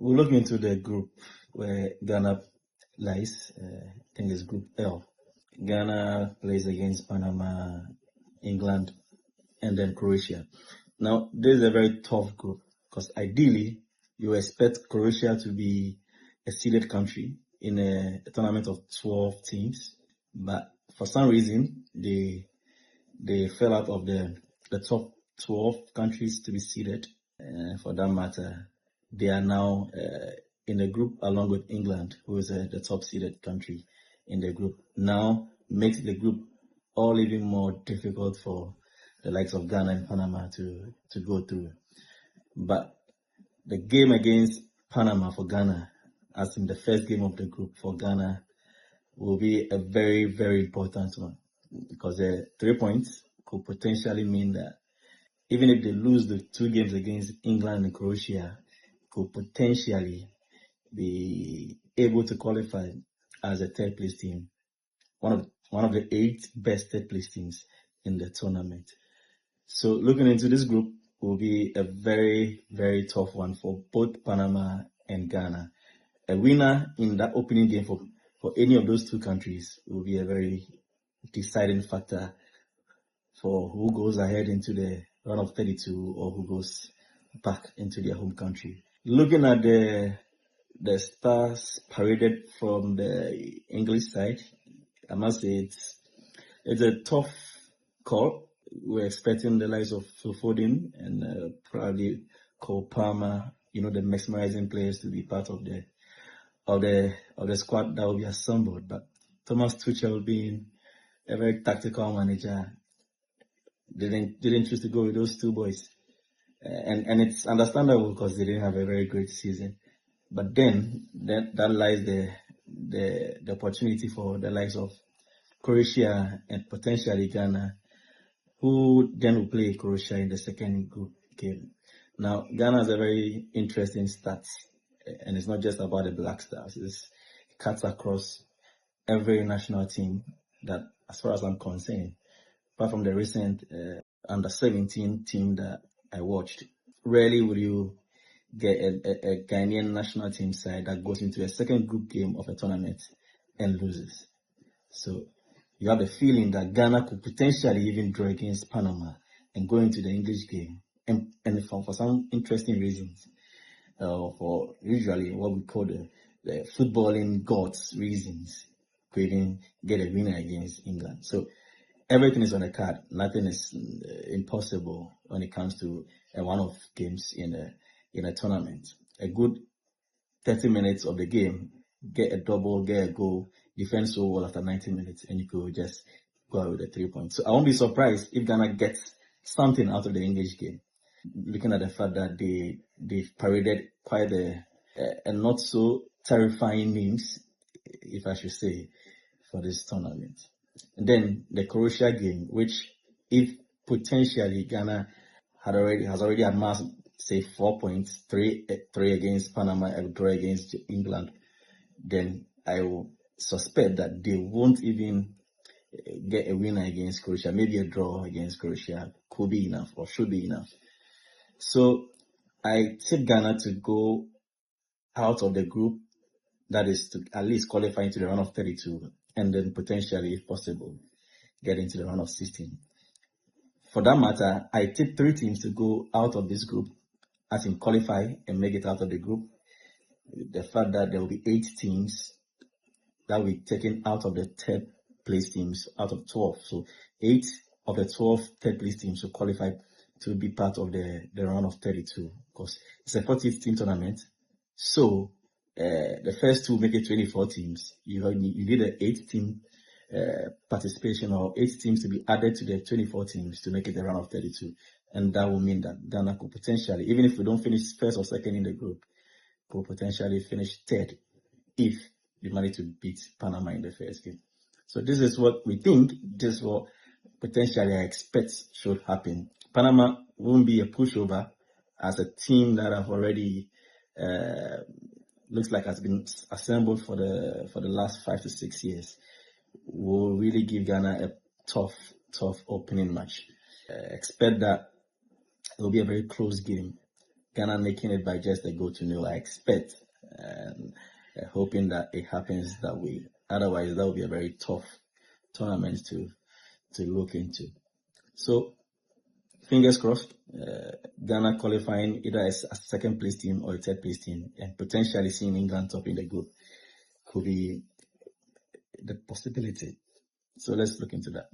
we'll look into the group where Ghana lies. I think it's Group L. Ghana plays against Panama, England, and then Croatia. Now, this is a very tough group because ideally you expect Croatia to be a seeded country in a tournament of 12 teams, but for some reason they fell out of the top 12 countries to be seeded. For that matter, they are now in a group along with England, who is the top seeded country in the group. Now makes the group all even more difficult for the likes of Ghana and Panama to go through. But the game against Panama for Ghana, as in the first game of the group for Ghana, will be a very, very important one, because the 3 points could potentially mean that even if they lose the 2 games against England and Croatia, could potentially be able to qualify as a third place team, one of the 8 best third place teams in the tournament. So looking into this group will be a very, very tough one for both Panama and Ghana. A winner in that opening game for any of those 2 countries will be a very deciding factor for who goes ahead into the round of 32 or who goes back into their home country. Looking at the stars paraded from the English side, I must say it's a tough call. We're expecting the likes of Phil Foden and probably Cole Palmer, the mesmerizing players, to be part of the squad that will be assembled. But Thomas Tuchel, being a very tactical manager, didn't choose to go with those 2 boys, and it's understandable because they didn't have a very great season. But then that lies the opportunity for the likes of Croatia and potentially Ghana, who then will play Croatia in the second group game. Now, Ghana has a very interesting stats, and it's not just about the Black Stars. It cuts across every national team that, as far as I'm concerned, apart from the recent under-17 team that I watched, rarely will you get a Ghanaian national team side that goes into a second group game of a tournament and loses. So you have the feeling that Ghana could potentially even draw against Panama and go into the English game, and for some interesting reasons, for usually what we call the footballing gods reasons, could even get a winner against England. So everything is on the card. Nothing is impossible when it comes to a one-off games in a tournament. A good 30 minutes of the game, get a double, get a goal, defend so well after 90 minutes, and you could just go out with the 3 points. So I won't be surprised if Ghana gets something out of the English game, looking at the fact that they've paraded quite a not so terrifying names, if I should say, for this tournament. And then the Croatia game, which if potentially Ghana has already amassed, say, 4 points, 3 against Panama, a draw against England, then I will suspect that they won't even get a winner against Croatia. Maybe a draw against Croatia could be enough or should be enough. So I tip Ghana to go out of the group, that is to at least qualify into the round of 32, and then potentially, if possible, get into the round of 16. For that matter, I tip 3 teams to go out of this group, as in qualify and make it out of the group. The fact that there will be 8 teams that will be taken out of the third place teams out of 12. So 8 of the 12 third place teams will qualify to be part of the round of 32, because it's a 40 team tournament. So the first 2 make it 24 teams. You need an 8 team participation, or 8 teams to be added to the 24 teams to make it the round of 32. And that will mean that Ghana could potentially, even if we don't finish first or second in the group, could potentially finish third if we manage to beat Panama in the first game. So this is what we think. This is what potentially I expect should happen. Panama won't be a pushover, as a team that have already looks like has been assembled for the last 5 to 6 years. Will really give Ghana a tough opening match. Expect that it will be a very close game. Ghana making it by just a goal to nil. I expect, and hoping that it happens that way. Otherwise, that would be a very tough tournament to look into. So, fingers crossed, Ghana qualifying either as a second place team or a third place team, and potentially seeing England top in the group could be the possibility. So let's look into that.